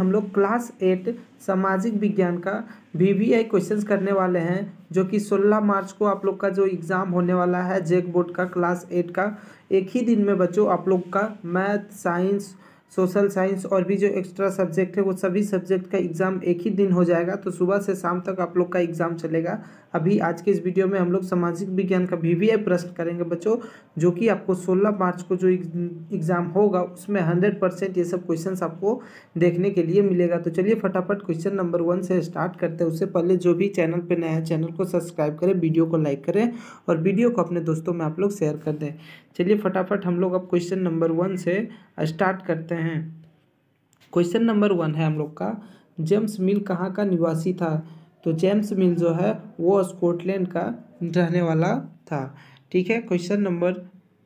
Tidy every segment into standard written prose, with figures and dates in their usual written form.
हम लोग क्लास 8 सामाजिक विज्ञान का VVI क्वेश्चंस करने वाले हैं, जो कि 16 मार्च को आप लोग का जो एग्ज़ाम होने वाला है जैक बोर्ड का क्लास 8 का। एक ही दिन में बच्चों आप लोग का मैथ, साइंस, सोशल साइंस और भी जो एक्स्ट्रा सब्जेक्ट है वो सभी सब्जेक्ट का एग्ज़ाम एक ही दिन हो जाएगा। तो सुबह से शाम तक आप लोग का एग्ज़ाम चलेगा। अभी आज के इस वीडियो में हम लोग सामाजिक विज्ञान का VVI प्रश्न करेंगे बच्चों, जो कि आपको 16 मार्च को जो एग्ज़ाम होगा उसमें 100% ये सब क्वेश्चंस आपको देखने के लिए मिलेगा। तो चलिए फटाफट क्वेश्चन नंबर 1 से स्टार्ट करते हैं। उससे पहले जो भी चैनल पर नया है चैनल को सब्सक्राइब करें, वीडियो को लाइक करें और वीडियो को अपने दोस्तों में आप लोग शेयर कर दें। चलिए फटाफट हम लोग अब क्वेश्चन नंबर 1 से स्टार्ट करते हैं। क्वेश्चन नंबर 1 है हम लोग का, जेम्स मिल कहाँ का निवासी था? तो जेम्स मिल जो है वो स्कॉटलैंड का रहने वाला था। ठीक है। क्वेश्चन नंबर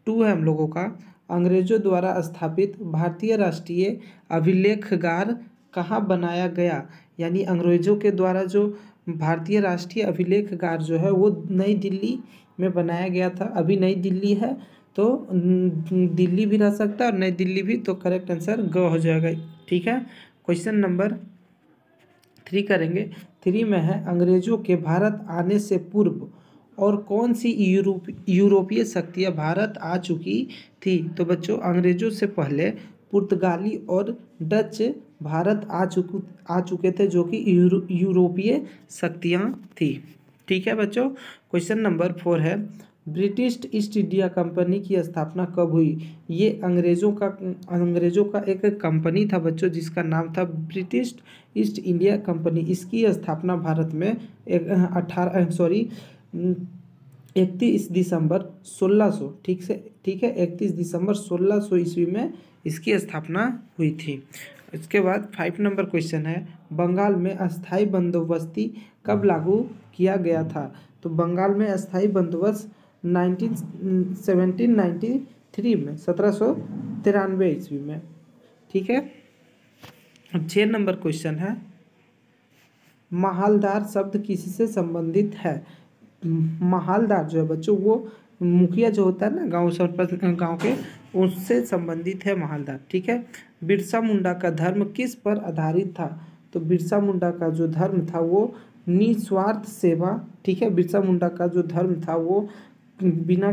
2 है हम लोगों का, अंग्रेजों द्वारा स्थापित भारतीय राष्ट्रीय अभिलेखगार कहाँ बनाया गया? यानी अंग्रेजों के द्वारा जो भारतीय राष्ट्रीय अभिलेखगार जो है वो नई दिल्ली में बनाया गया था। अभी नई दिल्ली है तो दिल्ली भी रह सकता है और नई दिल्ली भी, तो करेक्ट आंसर ग हो जाएगा। ठीक है। क्वेश्चन नंबर 3 करेंगे। 3 में है, अंग्रेजों के भारत आने से पूर्व और कौन सी यूरोपीय शक्तियाँ भारत आ चुकी थी? तो बच्चों अंग्रेजों से पहले पुर्तगाली और डच भारत आ चुके थे, जो कि यूरोपीय शक्तियाँ थी। ठीक है बच्चों। क्वेश्चन नंबर 4 है, ब्रिटिश ईस्ट इंडिया कंपनी की स्थापना कब हुई? ये अंग्रेज़ों का एक कंपनी था बच्चों, जिसका नाम था ब्रिटिश ईस्ट इंडिया कंपनी। इसकी स्थापना भारत में 31 दिसंबर 1600, ठीक है 31 दिसंबर 1600 ईस्वी में इसकी स्थापना हुई थी। इसके बाद 5 नंबर क्वेश्चन है, बंगाल में अस्थाई बंदोबस्ती कब लागू किया गया था? तो बंगाल में अस्थाई बंदोबस्त 1793 में, 1793 ईस्वी में। ठीक है। 6 नंबर क्वेश्चन है, माहलदार शब्द किससे संबंधित है? माहलदार जो है बच्चों वो मुखिया जो होता है ना गांव के, उससे संबंधित है माहलदार। ठीक है। बिरसा मुंडा का धर्म किस पर आधारित था? तो बिरसा मुंडा का जो धर्म था वो निस्वार्थ सेवा। ठीक है। बिरसा मुंडा का जो धर्म था वो बिना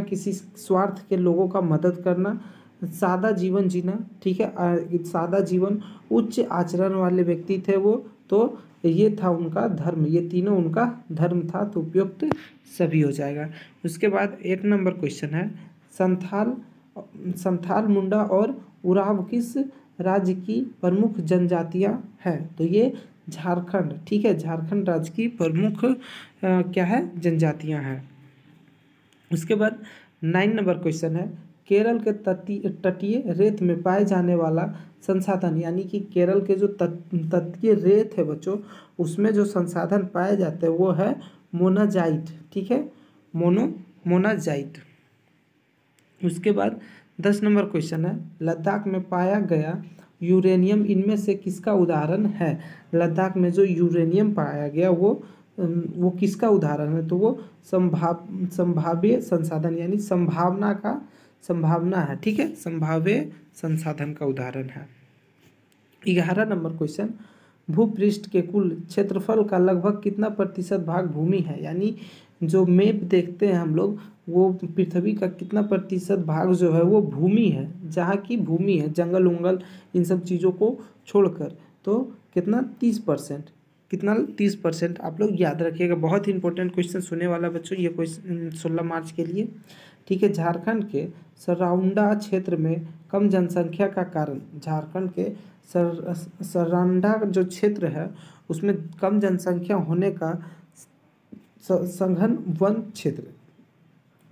किसी स्वार्थ के लोगों का मदद करना, सादा जीवन जीना। ठीक है। सादा जीवन, उच्च आचरण वाले व्यक्ति थे वो, तो ये था उनका धर्म, ये तीनों उनका धर्म था। तो उपयुक्त सभी हो जाएगा। उसके बाद 8 नंबर क्वेश्चन है, संथाल, मुंडा और उराव किस राज्य की प्रमुख जनजातियां हैं? तो ये झारखंड, ठीक है, झारखंड राज्य की प्रमुख क्या है, जनजातियां हैं। उसके बाद 9 नंबर क्वेश्चन है, केरल के तटीय रेत में पाए जाने वाला संसाधन, यानी कि केरल के जो तटीय रेत है बच्चों उसमें जो संसाधन पाए जाते हैं वो है मोनाजाइट। ठीक है, मोनाजाइट। उसके बाद 10 नंबर क्वेश्चन है, लद्दाख में पाया गया यूरेनियम इनमें से किसका उदाहरण है? लद्दाख में जो यूरेनियम पाया गया वो किसका उदाहरण है? तो वो संभाव्य संसाधन, यानी संभावना है। ठीक है, संभाव्य संसाधन का उदाहरण है। 11 नंबर क्वेश्चन, भूपृष्ठ के कुल क्षेत्रफल का लगभग कितना प्रतिशत भाग भूमि है? यानी जो मैप देखते हैं हम लोग, वो पृथ्वी का कितना प्रतिशत भाग जो है वो भूमि है, जहाँ की भूमि है, जंगल उंगल इन सब चीज़ों को छोड़कर। तो कितना, 30%। कितना, 30%। आप लोग याद रखिएगा, बहुत ही इंपॉर्टेंट क्वेश्चन सुने वाला बच्चों ये क्वेश्चन 16 मार्च के लिए। ठीक है। झारखंड के सराउंडा क्षेत्र में कम जनसंख्या का कारण, झारखंड के सरांडा जो क्षेत्र है उसमें कम जनसंख्या होने का सघन वन क्षेत्र,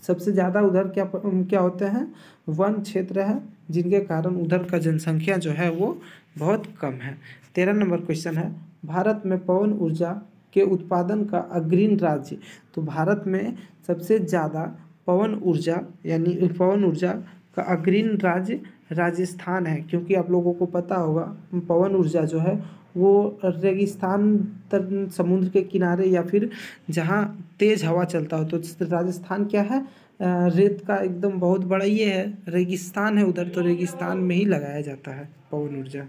सबसे ज़्यादा उधर क्या होते हैं, वन क्षेत्र है, जिनके कारण उधर का जनसंख्या जो है वो बहुत कम है। 13 नंबर क्वेश्चन है, भारत में पवन ऊर्जा के उत्पादन का अग्रणी राज्य। तो भारत में सबसे ज़्यादा पवन ऊर्जा, यानी पवन ऊर्जा का अग्रणी राज्य राजस्थान है, क्योंकि आप लोगों को पता होगा पवन ऊर्जा जो है वो रेगिस्तान समुद्र के किनारे या फिर जहाँ तेज़ हवा चलता हो, तो राजस्थान क्या है, रेत का एकदम बहुत बड़ा ये है, रेगिस्तान है उधर, तो रेगिस्तान में ही लगाया जाता है पवन ऊर्जा।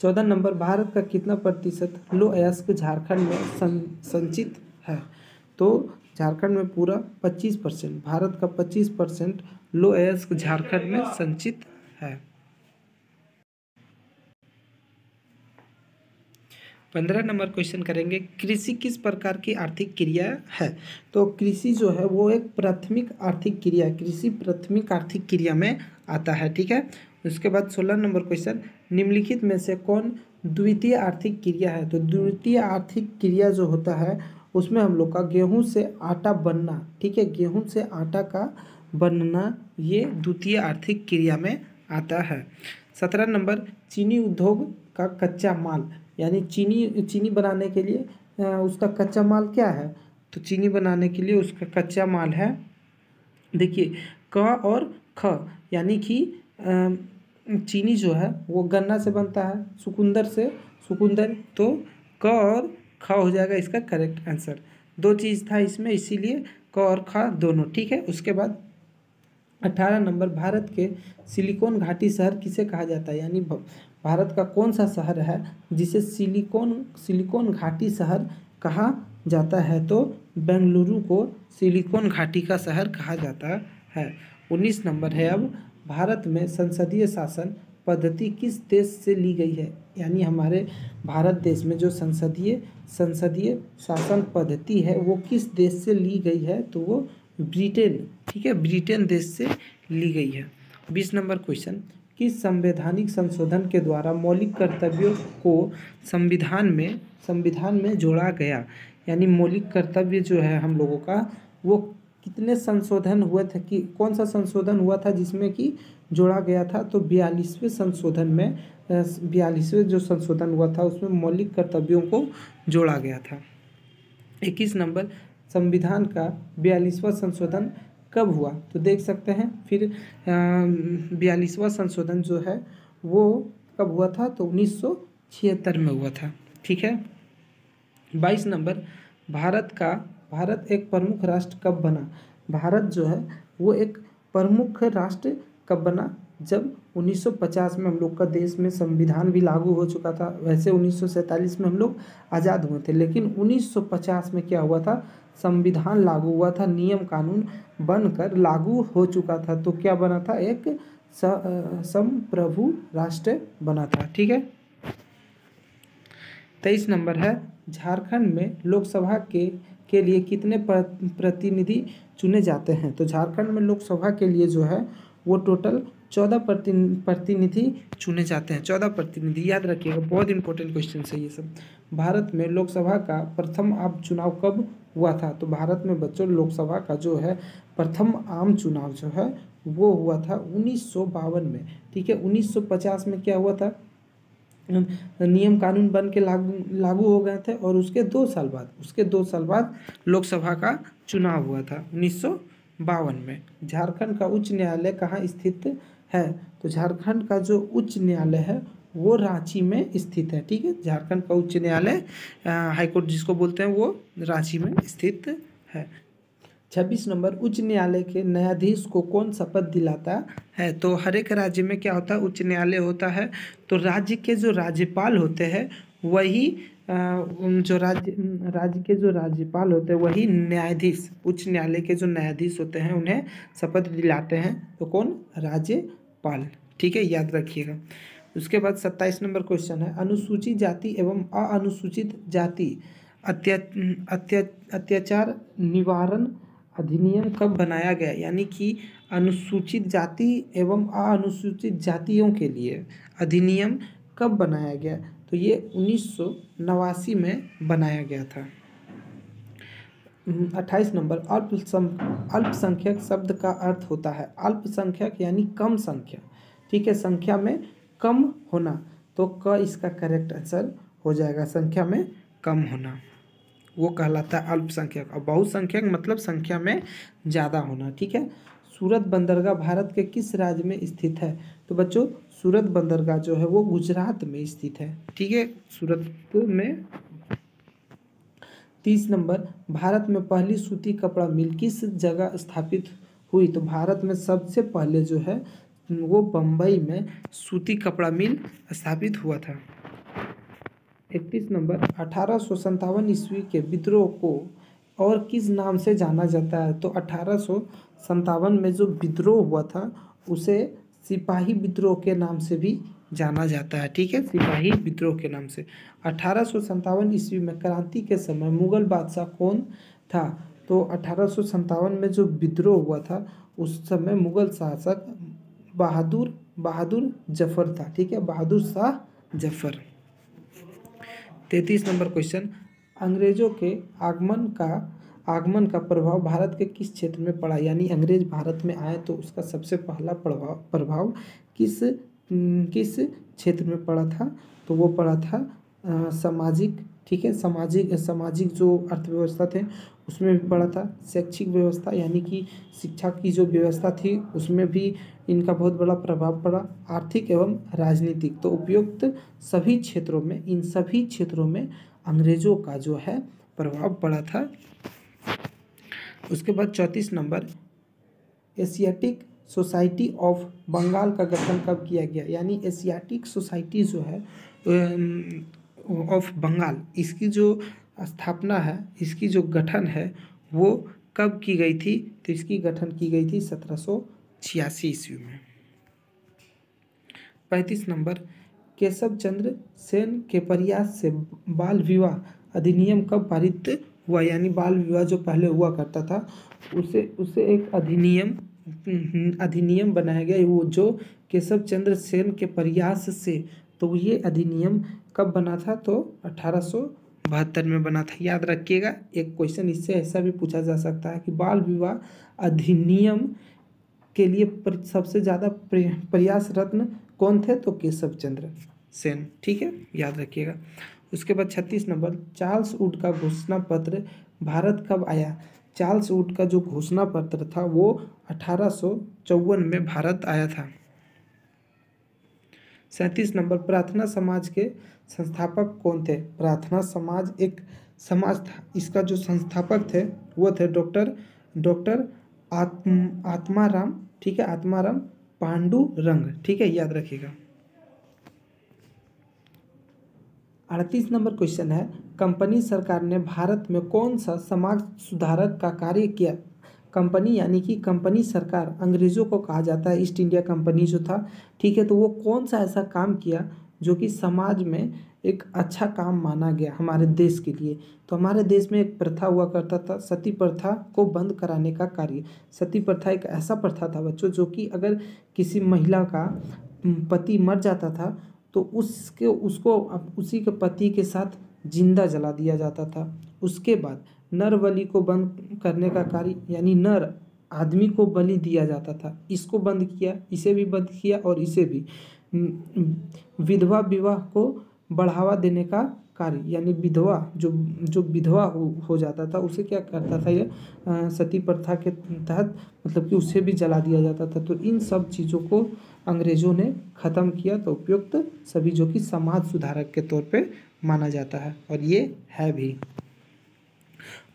14 नंबर, भारत का कितना प्रतिशत लौह अयस्क झारखंड में संचित है? तो झारखंड में पूरा 25%, भारत का 25% लौह अयस्क झारखंड में संचित है। 15 नंबर क्वेश्चन करेंगे, कृषि किस प्रकार की आर्थिक क्रिया है? तो कृषि जो है वो एक प्राथमिक आर्थिक क्रिया है, कृषि प्राथमिक आर्थिक क्रिया में आता है, ठीक है। उसके बाद 16 नंबर क्वेश्चन, निम्नलिखित में से कौन द्वितीय आर्थिक क्रिया है? तो द्वितीय आर्थिक क्रिया जो होता है उसमें हम लोग का गेहूं से आटा बनना, ठीक है, गेहूं से आटा का बनना, ये द्वितीय आर्थिक क्रिया में आता है। 17 नंबर, चीनी उद्योग का कच्चा माल, यानी चीनी बनाने के लिए उसका कच्चा माल क्या है? तो चीनी बनाने के लिए उसका कच्चा माल है, देखिए, क और ख, यानी कि चीनी जो है वो गन्ना से बनता है, चुकंदर से, चुकंदर, तो क और ख हो जाएगा इसका करेक्ट आंसर। दो चीज़ था इसमें, इसीलिए क और ख दोनों, ठीक है। उसके बाद 18 नंबर, भारत के सिलिकॉन घाटी शहर किसे कहा जाता है? यानी भारत का कौन सा शहर है जिसे सिलिकॉन घाटी शहर कहा जाता है? तो बेंगलुरु को सिलिकॉन घाटी का शहर कहा जाता है। 19 नंबर है अब, भारत में संसदीय शासन पद्धति किस देश से ली गई है? यानी हमारे भारत देश में जो संसदीय शासन पद्धति है वो किस देश से ली गई है? तो वो ब्रिटेन, ठीक है, ब्रिटेन देश से ली गई है। 20 नंबर क्वेश्चन, किस संवैधानिक संशोधन के द्वारा मौलिक कर्तव्यों को संविधान में जोड़ा गया? यानी मौलिक कर्तव्य जो है हम लोगों का वो कितने संशोधन हुए थे, कि कौन सा संशोधन हुआ था जिसमें कि जोड़ा गया था? तो 42वें संशोधन में 42वें जो संशोधन हुआ था उसमें मौलिक कर्तव्यों को जोड़ा गया था। 21 नंबर, संविधान का 42वां संशोधन कब हुआ? तो देख सकते हैं फिर 42वां संशोधन जो है वो कब हुआ था? तो 1976 में हुआ था, ठीक है। 22 नंबर, भारत एक प्रमुख राष्ट्र कब बना? भारत जो है वो एक प्रमुख राष्ट्र कब बना? जब 1950 में हम लोग का देश में संविधान भी लागू हो चुका था। वैसे 1947 में हम लोग आज़ाद हुए थे, लेकिन 1950 में क्या हुआ था? संविधान लागू हुआ था, नियम कानून बनकर लागू हो चुका था। तो क्या बना था? एक संप्रभु राष्ट्र बना था, ठीक है। 23 नंबर है, झारखंड में लोकसभा के लिए कितने प्रतिनिधि चुने जाते हैं? तो झारखंड में लोकसभा के लिए जो है वो टोटल 14 प्रतिनिधि चुने जाते हैं। 14 प्रतिनिधि, याद रखिएगा, बहुत इंपॉर्टेंट क्वेश्चन है ये सब। भारत में लोकसभा का प्रथम आम चुनाव कब हुआ था? तो भारत में बच्चों लोकसभा का जो है प्रथम आम चुनाव जो है वो हुआ था 1952 में, ठीक है। 1950 में क्या हुआ था? नियम कानून बन के लागू हो गए थे, और उसके 2 साल बाद लोकसभा का चुनाव हुआ था 1952 में। झारखंड का उच्च न्यायालय कहाँ स्थित है? तो झारखंड का जो उच्च न्यायालय है वो रांची में स्थित है, ठीक है। झारखंड का उच्च न्यायालय हाईकोर्ट जिसको बोलते हैं वो रांची में स्थित है। 26 नंबर, उच्च न्यायालय के न्यायाधीश को कौन शपथ दिलाता है? तो हर एक राज्य में क्या होता है? उच्च न्यायालय होता है, तो राज्य के जो राज्यपाल होते हैं वही जो राज्य के जो राज्यपाल होते हैं वही न्यायाधीश, उच्च न्यायालय के जो न्यायाधीश होते हैं उन्हें शपथ दिलाते हैं। तो कौन? राज्यपाल, ठीक है, याद रखिएगा। उसके बाद 27 नंबर क्वेश्चन है, अनुसूचित जाति एवं अनुसूचित जाति अत्याचार निवारण अधिनियम कब बनाया गया? यानी कि अनुसूचित जाति एवं अनुसूचित जातियों के लिए अधिनियम कब बनाया गया? तो ये 1989 में बनाया गया था। 28 नंबर, अल्पसंख्यक शब्द का अर्थ होता है? अल्पसंख्यक यानी कम संख्या, ठीक है, संख्या में कम होना, तो क इसका करेक्ट आंसर हो जाएगा, संख्या में कम होना वो कहलाता है अल्पसंख्यक। और बहुसंख्यक मतलब संख्या में ज़्यादा होना, ठीक है। सूरत बंदरगाह भारत के किस राज्य में स्थित है? तो बच्चों सूरत बंदरगाह जो है वो गुजरात में स्थित है, ठीक है, सूरत में। 30 नंबर, भारत में पहली सूती कपड़ा मिल किस जगह स्थापित हुई? तो भारत में सबसे पहले जो है वो बम्बई में सूती कपड़ा मिल स्थापित हुआ था। 31 नंबर 1857 ईस्वी के विद्रोह को और किस नाम से जाना जाता है? तो 1857 में जो विद्रोह हुआ था उसे सिपाही विद्रोह के नाम से भी जाना जाता है। ठीक है, सिपाही विद्रोह के नाम से। 1857 ईस्वी में क्रांति के समय मुगल बादशाह कौन था? तो 1857 में जो विद्रोह हुआ था उस समय मुगल शासक बहादुर जफर था। ठीक है, बहादुर शाह जफर। 33 नंबर क्वेश्चन, अंग्रेजों के आगमन का प्रभाव भारत के किस क्षेत्र में पड़ा? यानी अंग्रेज भारत में आए तो उसका सबसे पहला प्रभाव किस क्षेत्र में पड़ा था? तो वो पड़ा था सामाजिक। ठीक है, सामाजिक जो अर्थव्यवस्था थे उसमें भी पड़ा था। शैक्षिक व्यवस्था यानी कि शिक्षा की जो व्यवस्था थी उसमें भी इनका बहुत बड़ा प्रभाव पड़ा। आर्थिक एवं राजनीतिक, तो उपयुक्त सभी क्षेत्रों में, इन सभी क्षेत्रों में अंग्रेजों का जो है प्रभाव पड़ा था। उसके बाद 34 number, Asiatic Society of Bengal का गठन कब किया गया? यानी एशियाटिक सोसाइटी जो है ऑफ बंगाल, इसकी जो स्थापना है, इसकी जो गठन है वो कब की गई थी? तो इसकी गठन की गई थी 1786 ईस्वी में। 35 नंबर, केशव चंद्र सेन के प्रयास से बाल विवाह अधिनियम कब पारित हुआ? यानी बाल विवाह जो पहले हुआ करता था उसे एक अधिनियम बनाया गया, वो जो केशव चंद्र सेन के प्रयास से। तो ये अधिनियम कब बना था? तो 1872 में बना था। याद रखिएगा, एक क्वेश्चन इससे ऐसा भी पूछा जा सकता है कि बाल विवाह अधिनियम के लिए सबसे ज़्यादा प्रयास रत्न कौन थे? तो केशव चंद्र सेन। ठीक है, याद रखिएगा। उसके बाद 36 नंबर, चार्ल्स वुड का घोषणा पत्र भारत कब आया? चार्ल्स वुड का जो घोषणा पत्र था वो 1854 में भारत आया था। 37 नंबर, प्रार्थना समाज के संस्थापक कौन थे? प्रार्थना समाज एक समाज था, इसका जो संस्थापक थे वो थे डॉक्टर आत्माराम। ठीक है, आत्माराम पांडुरंग। ठीक है, याद रखिएगा। 38 नंबर क्वेश्चन है, कंपनी सरकार ने भारत में कौन सा समाज सुधारक का कार्य किया? कंपनी यानी कि कंपनी सरकार, अंग्रेजों को कहा जाता है, ईस्ट इंडिया कंपनी जो था। ठीक है, तो वो कौन सा ऐसा काम किया जो कि समाज में एक अच्छा काम माना गया हमारे देश के लिए? तो हमारे देश में एक प्रथा हुआ करता था, सती प्रथा को बंद कराने का कार्य। सती प्रथा एक ऐसा प्रथा था बच्चों जो कि अगर किसी महिला का पति मर जाता था तो उसको उसी के पति के साथ जिंदा जला दिया जाता था। उसके बाद नर बलि को बंद करने का कार्य, यानी नर आदमी को बलि दिया जाता था, इसको बंद किया, इसे भी बंद किया और इसे भी। विधवा विवाह को बढ़ावा देने का कार्य, यानी विधवा जो विधवा हो जाता था उसे क्या करता था ये सती प्रथा के तहत, मतलब कि उसे भी जला दिया जाता था। तो इन सब चीज़ों को अंग्रेजों ने ख़त्म किया, तो उपयुक्त सभी जो कि समाज सुधारक के तौर पे माना जाता है, और ये है भी।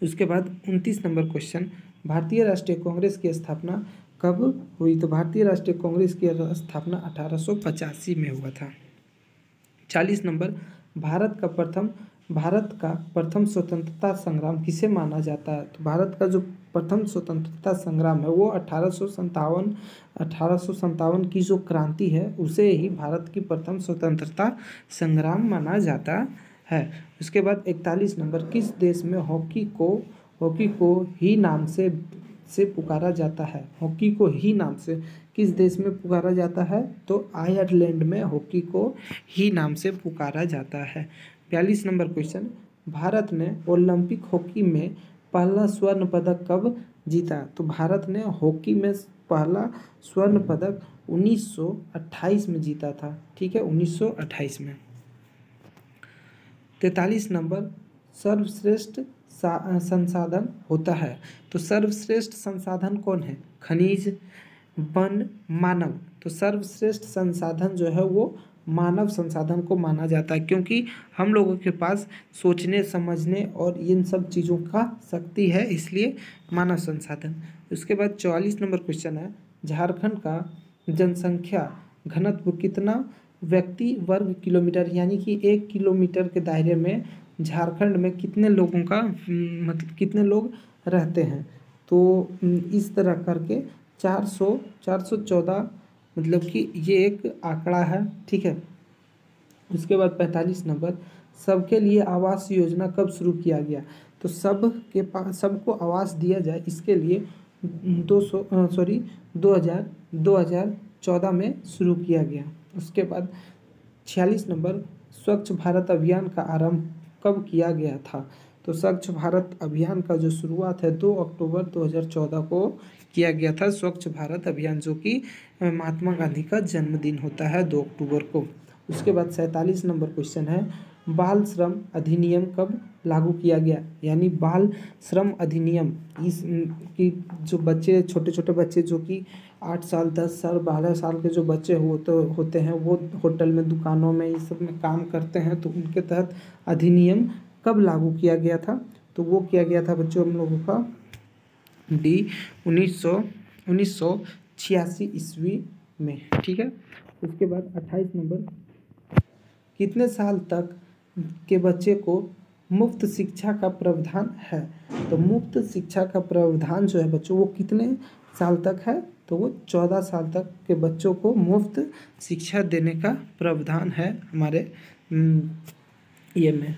उसके बाद 29 नंबर क्वेश्चन, भारतीय राष्ट्रीय कांग्रेस की स्थापना कब हुई? तो भारतीय राष्ट्रीय कांग्रेस की स्थापना 1885 में हुआ था। 40 नंबर, भारत का प्रथम स्वतंत्रता संग्राम किसे माना जाता है? तो भारत का जो प्रथम स्वतंत्रता संग्राम है वो 1857 की जो क्रांति है उसे ही भारत की प्रथम स्वतंत्रता संग्राम माना जाता है। उसके बाद 41 नंबर, किस देश में हॉकी को ही नाम से पुकारा जाता है? हॉकी को ही नाम से किस देश में पुकारा जाता है? तो आयरलैंड में हॉकी को ही नाम से पुकारा जाता है। 42 नंबर क्वेश्चन, भारत ने ओलंपिक हॉकी में पहला स्वर्ण पदक कब जीता? तो भारत ने हॉकी में पहला स्वर्ण पदक 1928 में जीता था। ठीक है, 1928 में। 43 नंबर, सर्वश्रेष्ठ संसाधन होता है, तो सर्वश्रेष्ठ संसाधन कौन है? खनिज, वन, मानव। तो सर्वश्रेष्ठ संसाधन जो है वो मानव संसाधन को माना जाता है, क्योंकि हम लोगों के पास सोचने समझने और इन सब चीज़ों का शक्ति है, इसलिए मानव संसाधन। उसके बाद 44 नंबर क्वेश्चन है, झारखंड का जनसंख्या घनत्व कितना व्यक्ति वर्ग किलोमीटर यानी कि 1 किलोमीटर के दायरे में झारखंड में कितने लोगों का मतलब कितने लोग रहते हैं। तो इस तरह करके 414 मतलब कि ये एक आंकड़ा है, ठीक है। उसके बाद 45 नंबर, सबके लिए आवास योजना कब शुरू किया गया। तो सबको आवास दिया जाए इसके लिए 2014 में शुरू किया गया। उसके बाद 46 नंबर, स्वच्छ भारत अभियान का आरंभ कब किया गया था। तो स्वच्छ भारत अभियान का जो शुरुआत है 2 अक्टूबर 2014 को किया गया था। स्वच्छ भारत अभियान जो कि महात्मा गांधी का जन्मदिन होता है 2 अक्टूबर को। उसके बाद 47 नंबर क्वेश्चन है, बाल श्रम अधिनियम कब लागू किया गया। यानी बाल श्रम अधिनियम इस की जो बच्चे छोटे छोटे बच्चे जो कि 8 साल 10 साल 12 साल के जो बच्चे होते हैं वो होटल में दुकानों में इस सब में काम करते हैं, तो उनके तहत अधिनियम कब लागू किया गया था। तो वो किया गया था बच्चों हम लोगों का 1986 ईस्वी में, ठीक है। उसके बाद 28 नंबर, कितने साल तक के बच्चे को मुफ्त शिक्षा का प्रावधान है। तो मुफ्त शिक्षा का प्रावधान जो है बच्चों वो कितने साल तक है। तो वो 14 साल तक के बच्चों को मुफ्त शिक्षा देने का प्रावधान है हमारे ये में।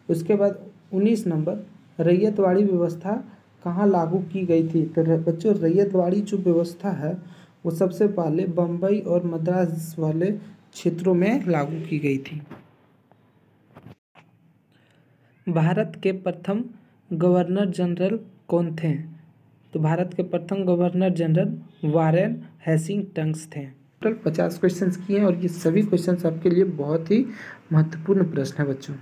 उसके बाद 19 नंबर, रैयतवाड़ी व्यवस्था कहाँ लागू की गई थी। तो बच्चों रैयतवाड़ी जो व्यवस्था है वो सबसे पहले बम्बई और मद्रास वाले क्षेत्रों में लागू की गई थी। भारत के प्रथम गवर्नर जनरल कौन थे। तो भारत के प्रथम गवर्नर जनरल वारेन हेस्टिंग्स थे। टोटल 50 क्वेश्चंस किए हैं और ये सभी क्वेश्चंस आपके लिए बहुत ही महत्वपूर्ण प्रश्न है बच्चों।